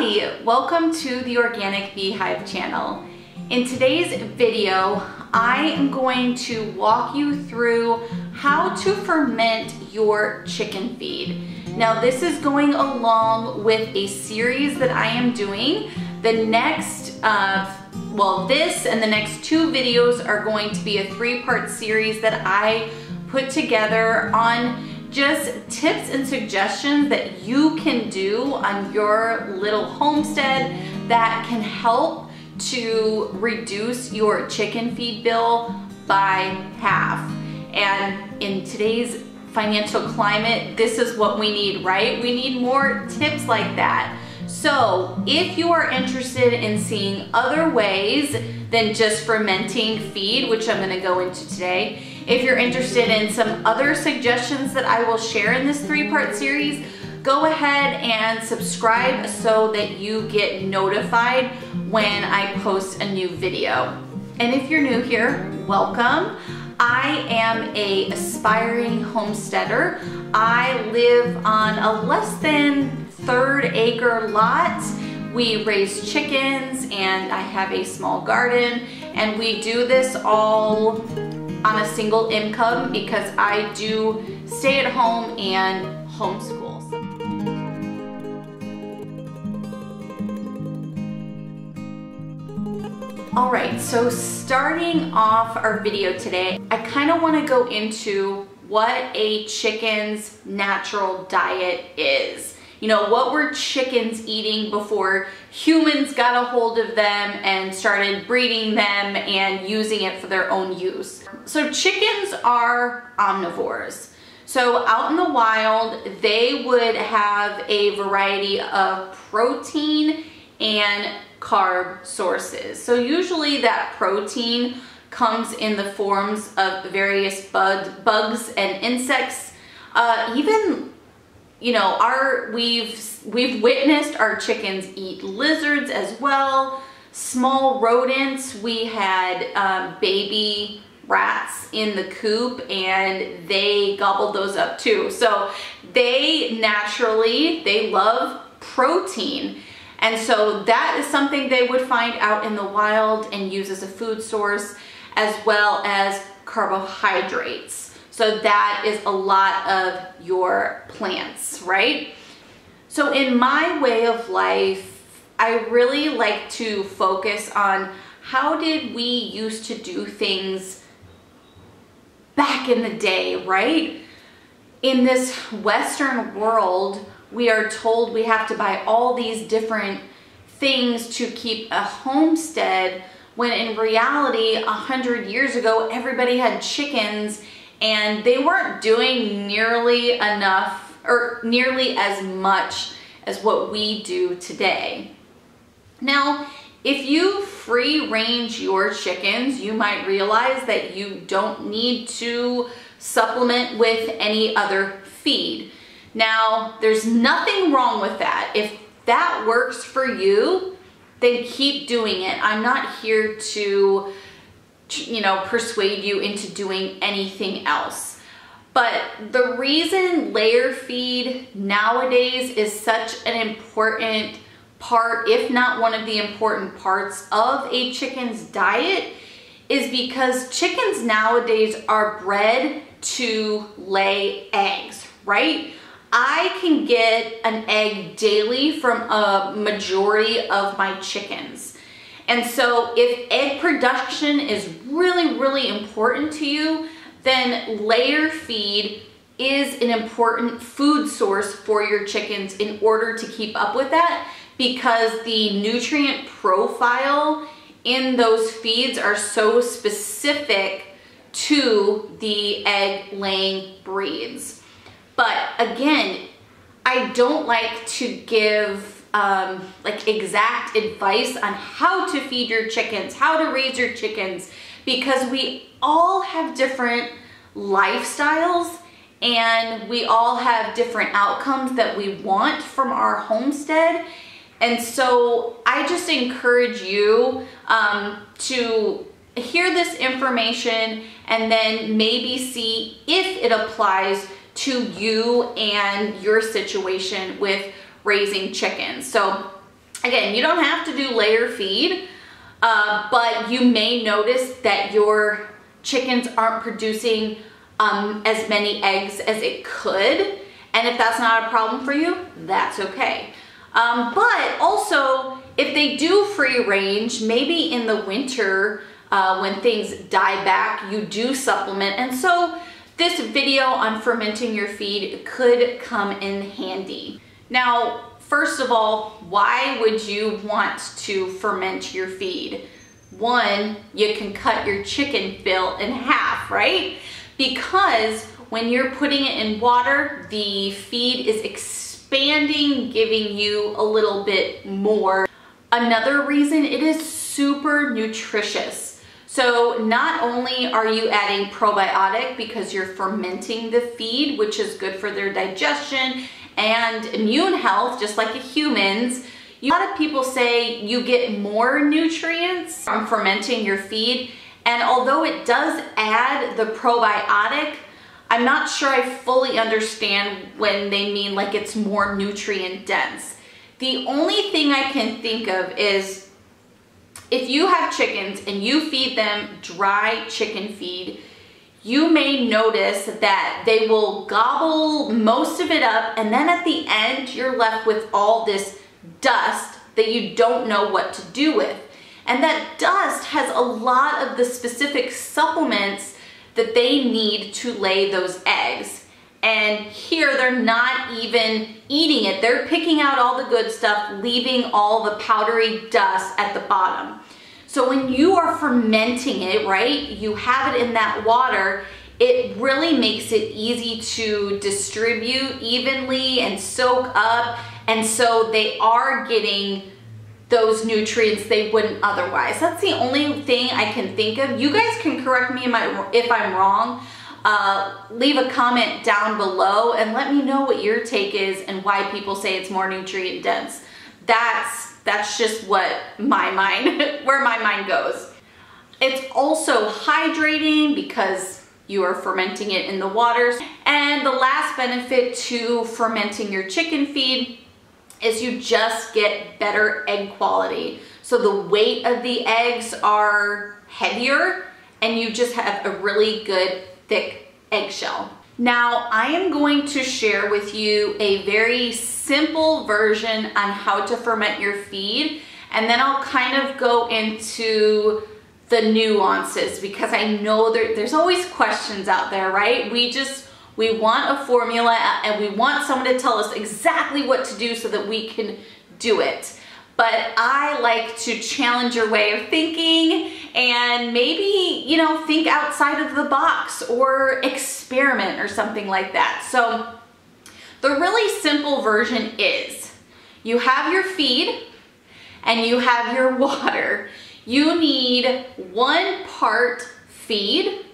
Hi, welcome to the Organic Beehive channel. In today's video, I am going to walk you through how to ferment your chicken feed. Now this is going along with a series that I am doing. The next, this and the next two videos are going to be a three-part series that I put together on just tips and suggestions that you can do on your little homestead that can help to reduce your chicken feed bill by half. And in today's financial climate, this is what we need, right? We need more tips like that. So if you are interested in seeing other ways than just fermenting feed, which I'm going to go into today, if you're interested in some other suggestions that I will share in this three-part series, go ahead and subscribe so that you get notified when I post a new video. And if you're new here, welcome. I am an aspiring homesteader. I live on a less than third-acre lot. We raise chickens and I have a small garden, and we do this all on a single income because I do stay at home and homeschool. All right, so starting off our video today, I kind of want to go into what a chicken's natural diet is. You know, what were chickens eating before humans got a hold of them and started breeding them and using it for their own use? So chickens are omnivores. So out in the wild, they would have a variety of protein and carb sources. So usually that protein comes in the forms of various bugs and insects. You know, we've witnessed our chickens eat lizards as well, small rodents. We had baby rats in the coop and they gobbled those up too. So they love protein. And so that is something they would find out in the wild and use as a food source, as well as carbohydrates. So that is a lot of your plants, right? So in my way of life, I really like to focus on how did we used to do things back in the day, right? In this Western world, we are told we have to buy all these different things to keep a homestead, when in reality, 100 years ago, everybody had chickens and they weren't doing nearly enough or nearly as much as what we do today. Now, if you free range your chickens, you might realize that you don't need to supplement with any other feed. Now, there's nothing wrong with that. If that works for you, then keep doing it. I'm not here to, you know, persuade you into doing anything else. But the reason layer feed nowadays is such an important part, if not one of the important parts of a chicken's diet, is because chickens nowadays are bred to lay eggs, right? I can get an egg daily from a majority of my chickens. And so if egg production is really, really important to you, then layer feed is an important food source for your chickens in order to keep up with that, because the nutrient profile in those feeds are so specific to the egg laying breeds. But again, I don't like to give like exact advice on how to feed your chickens, how to raise your chickens, because we all have different lifestyles and we all have different outcomes that we want from our homestead. And so I just encourage you to hear this information and then maybe see if it applies to you and your situation with raising chickens. So Again, you don't have to do layer feed, but you may notice that your chickens aren't producing as many eggs as it could. And if that's not a problem for you, that's okay. But also, if they do free range, maybe in the winter, when things die back, you do supplement. And so this video on fermenting your feed could come in handy. Now, first of all, why would you want to ferment your feed? One, you can cut your chicken fill in half, right? Because when you're putting it in water, the feed is expanding, giving you a little bit more. Another reason, it is super nutritious. So not only are you adding probiotic because you're fermenting the feed, which is good for their digestion and immune health, just like humans. A lot of people say you get more nutrients from fermenting your feed. And although it does add the probiotic, I'm not sure I fully understand when they mean like it's more nutrient dense. The only thing I can think of is if you have chickens and you feed them dry chicken feed, you may notice that they will gobble most of it up, and then at the end you're left with all this dust that you don't know what to do with. And that dust has a lot of the specific supplements that they need to lay those eggs. And here they're not even eating it. They're picking out all the good stuff, leaving all the powdery dust at the bottom. So when you are fermenting it, right, you have it in that water, it really makes it easy to distribute evenly and soak up. And so they are getting those nutrients they wouldn't otherwise. That's the only thing I can think of. You guys can correct me if I'm wrong. Leave a comment down below and let me know what your take is and why people say it's more nutrient dense. That's just what my mind, where my mind goes. It's also hydrating because you are fermenting it in the waters. And the last benefit to fermenting your chicken feed is you just get better egg quality. So the weight of the eggs are heavier and you just have a really good thick eggshell. Now I am going to share with you a very simple version on how to ferment your feed, and then I'll kind of go into the nuances because I know there's always questions out there, right? We want a formula and we want someone to tell us exactly what to do so that we can do it. But I like to challenge your way of thinking and maybe, you know, think outside of the box or experiment or something like that. So the really simple version is you have your feed and you have your water. You need 1 part feed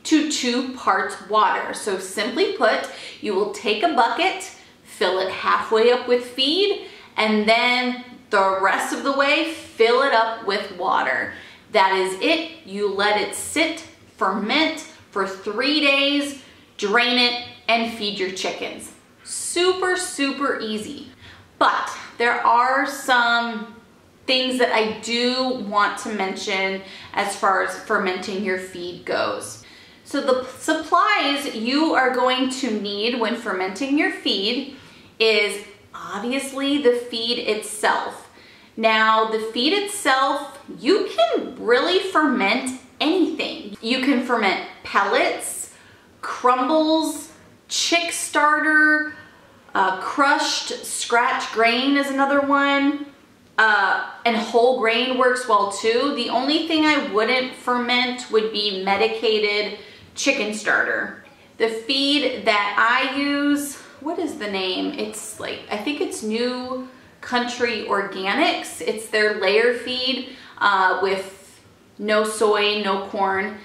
to 2 parts water. So simply put, you will take a bucket, fill it halfway up with feed, and then the rest of the way, fill it up with water. That is it. You let it sit, ferment for 3 days, drain it, and feed your chickens. Super, super easy. But there are some things that I do want to mention as far as fermenting your feed goes. So the supplies you are going to need when fermenting your feed is obviously the feed itself. Now the feed itself, you can really ferment anything. You can ferment pellets, crumbles, chick starter, crushed scratch grain is another one. And whole grain works well too. The only thing I wouldn't ferment would be medicated chicken starter. The feed that I use, what is the name? It's like, I think it's New Country Organics. It's their layer feed with no soy, no corn.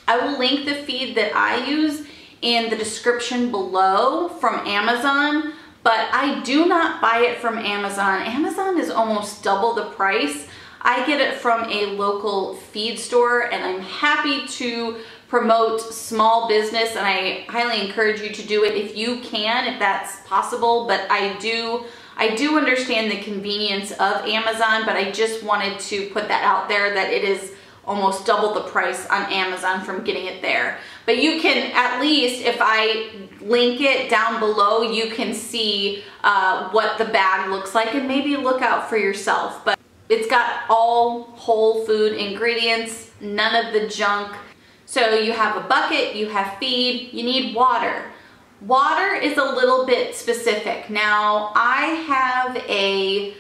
I will link the feed that I use in the description below from Amazon, but I do not buy it from Amazon. Amazon is almost double the price. I get it from a local feed store, and I'm happy to promote small business, and I highly encourage you to do it if you can, if that's possible. But I do I do understand the convenience of Amazon, but I just wanted to put that out there that it is almost double the price on Amazon from getting it there. But you can, at least if I link it down below, you can see what the bag looks like and maybe look out for yourself. But it's got all whole food ingredients, none of the junk. So you have a bucket, you have feed, you need water. Water is a little bit specific. Now I have a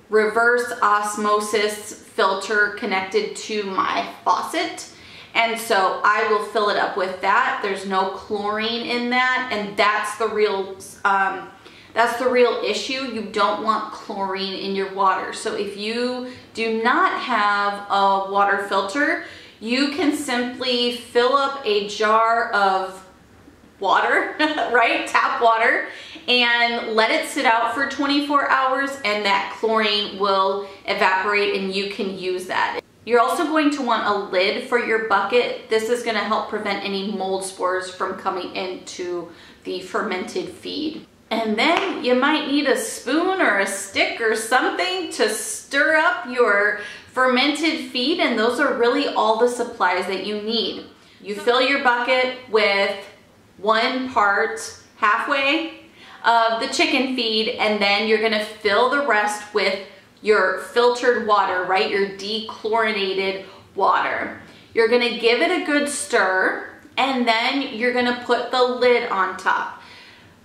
reverse osmosis filter connected to my faucet, and so I will fill it up with that. There's no chlorine in that, and that's the real issue. You don't want chlorine in your water. So if you do not have a water filter, you can simply fill up a jar of water, right? Tap water, and let it sit out for 24 hours, and that chlorine will evaporate and you can use that. You're also going to want a lid for your bucket. This is going to help prevent any mold spores from coming into the fermented feed. And then you might need a spoon or a stick or something to stir up your fermented feed, and those are really all the supplies that you need. You fill your bucket with 1 part halfway of the chicken feed, and then you're gonna fill the rest with your filtered water, right? Your dechlorinated water. You're gonna give it a good stir, and then you're gonna put the lid on top.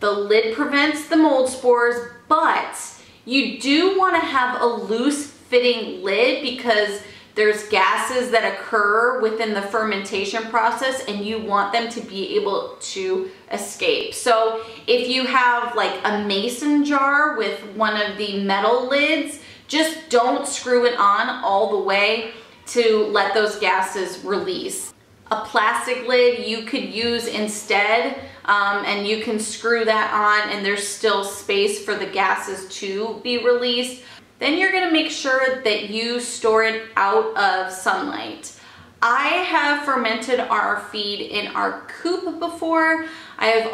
The lid prevents the mold spores, but you do wanna have a loose fitting lid because there's gases that occur within the fermentation process and you want them to be able to escape. So if you have like a mason jar with one of the metal lids, just don't screw it on all the way to let those gases release. A plastic lid you could use instead, and you can screw that on and there's still space for the gases to be released. Then you're gonna make sure that you store it out of sunlight. I have fermented our feed in our coop before. I have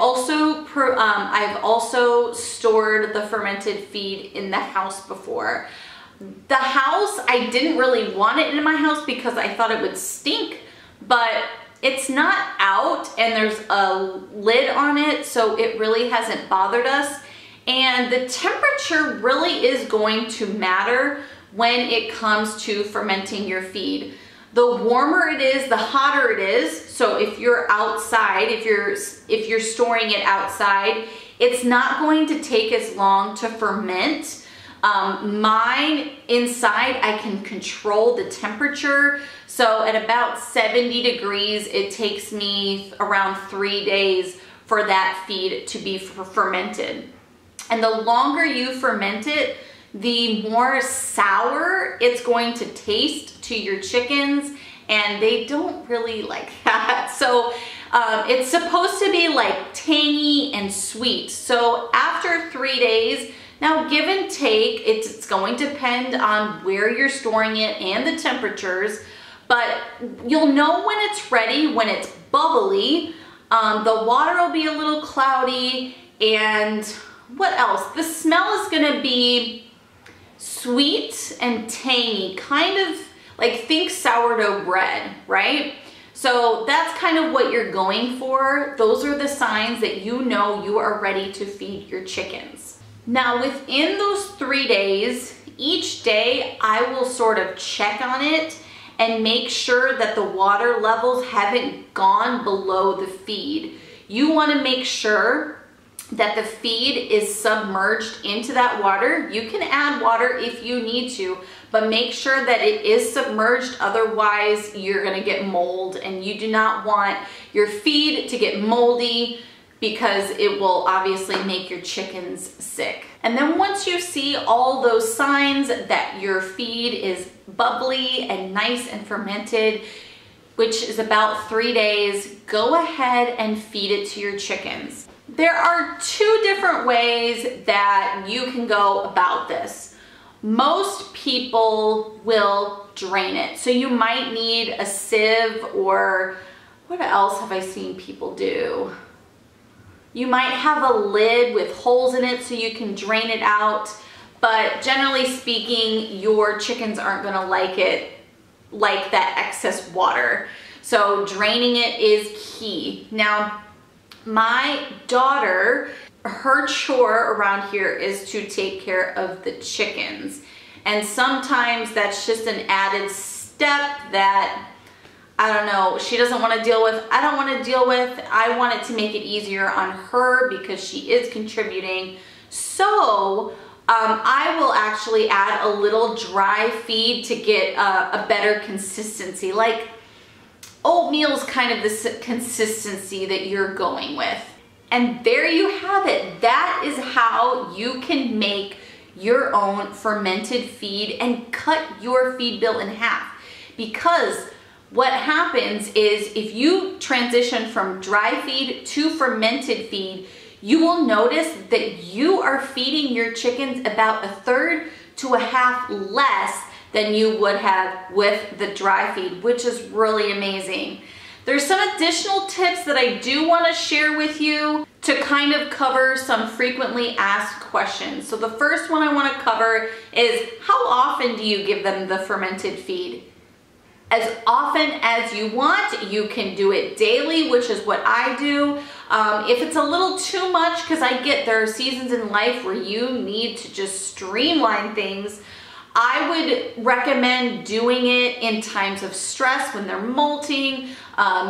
also stored the fermented feed in the house before. The house, I didn't really want it in my house because I thought it would stink, but it's not out and there's a lid on it, so it really hasn't bothered us. And the temperature really is going to matter when it comes to fermenting your feed. The warmer it is, the hotter it is. So if you're outside, if you're storing it outside, it's not going to take as long to ferment. Mine inside, I can control the temperature. So at about 70 degrees, it takes me around 3 days for that feed to be fermented. And the longer you ferment it, the more sour it's going to taste to your chickens, and they don't really like that. So it's supposed to be like tangy and sweet. So after 3 days, now give and take, it's going to depend on where you're storing it and the temperatures, but you'll know when it's ready, when it's bubbly. The water will be a little cloudy, and what else? The smell is gonna be sweet and tangy, kind of like think sourdough bread, right? So that's kind of what you're going for. Those are the signs that you know you are ready to feed your chickens. Now within those 3 days, each day I will sort of check on it and make sure that the water levels haven't gone below the feed. You wanna make sure that the feed is submerged into that water. You can add water if you need to, but make sure that it is submerged, otherwise you're gonna get mold, and you do not want your feed to get moldy because it will obviously make your chickens sick. And then once you see all those signs that your feed is bubbly and nice and fermented, which is about 3 days, go ahead and feed it to your chickens. There are 2 different ways that you can go about this. Most people will drain it. So you might need a sieve, or what else have I seen people do? You might have a lid with holes in it so you can drain it out, but generally speaking, your chickens aren't gonna like it, like that excess water. So draining it is key. Now, my daughter, her chore around here is to take care of the chickens. And sometimes that's just an added step that, I don't know, she doesn't want to deal with, I don't want to deal with. I wanted to make it easier on her because she is contributing. So I will actually add a little dry feed to get a better consistency. Like oatmeal's kind of the consistency that you're going with. And there you have it. That is how you can make your own fermented feed and cut your feed bill in half. Because what happens is if you transition from dry feed to fermented feed, you will notice that you are feeding your chickens about 1/3 to 1/2 less than you would have with the dry feed, which is really amazing. There's some additional tips that I do want to share with you to kind of cover some frequently asked questions. So the first one I want to cover is, how often do you give them the fermented feed? As often as you want. You can do it daily, which is what I do. If it's a little too much, because I get there are seasons in life where you need to just streamline things, I would recommend doing it in times of stress when they're molting,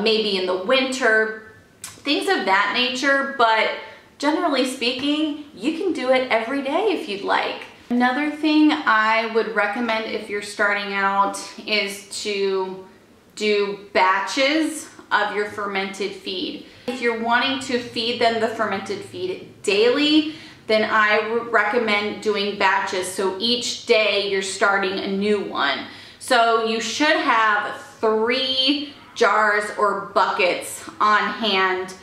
maybe in the winter, things of that nature. But generally speaking, you can do it every day if you'd like. Another thing I would recommend if you're starting out is to do batches of your fermented feed. If you're wanting to feed them the fermented feed daily, then I would recommend doing batches. So each day you're starting a new one. So you should have 3 jars or buckets on hand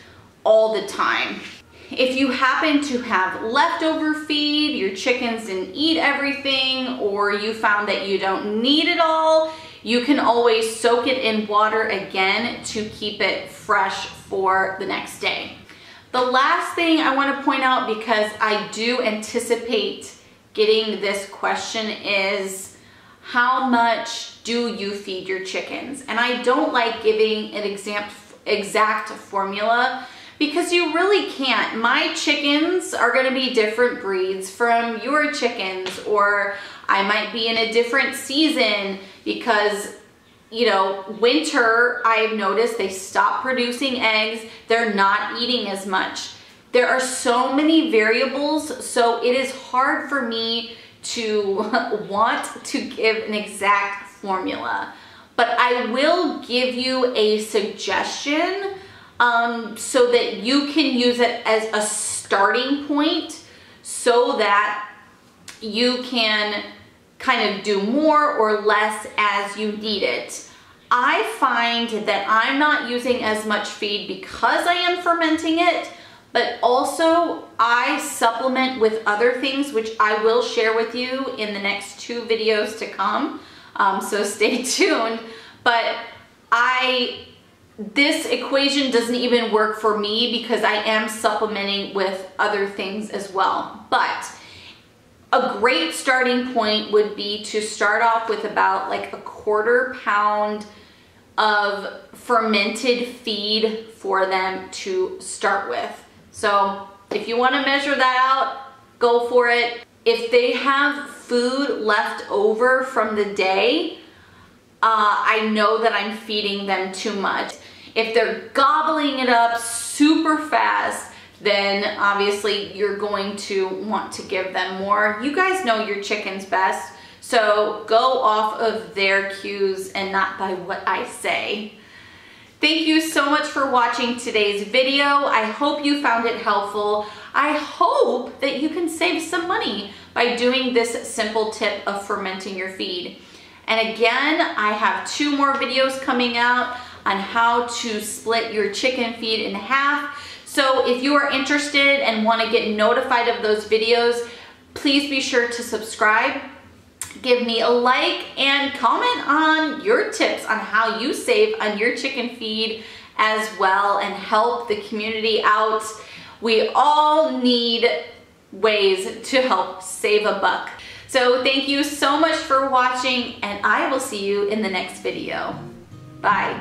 all the time. If you happen to have leftover feed, your chickens didn't eat everything, or you found that you don't need it all, you can always soak it in water again to keep it fresh for the next day. The last thing I want to point out, because I do anticipate getting this question, is how much do you feed your chickens? And I don't like giving an exact formula, because you really can't. My chickens are going to be different breeds from your chickens, or I might be in a different season because, you know, winter, I've noticed they stop producing eggs. They're not eating as much. There are so many variables, so it is hard for me to want to give an exact formula. But I will give you a suggestion so that you can use it as a starting point so that you can kind of do more or less as you need it. I find that I'm not using as much feed because I am fermenting it, but also I supplement with other things, which I will share with you in the next 2 videos to come, so stay tuned. But this equation doesn't even work for me because I am supplementing with other things as well. But a great starting point would be to start off with about like 1/4 pound of fermented feed for them to start with. So if you want to measure that out, go for it. If they have food left over from the day, I know that I'm feeding them too much. If they're gobbling it up super fast, then obviously you're going to want to give them more. You guys know your chickens best, so go off of their cues and not by what I say. Thank you so much for watching today's video. I hope you found it helpful. I hope that you can save some money by doing this simple tip of fermenting your feed. And again, I have 2 more videos coming out on how to split your chicken feed in half. So if you are interested and want to get notified of those videos, please be sure to subscribe, give me a like, and comment on your tips on how you save on your chicken feed as well and help the community out. We all need ways to help save a buck. So thank you so much for watching, and I will see you in the next video. Bye.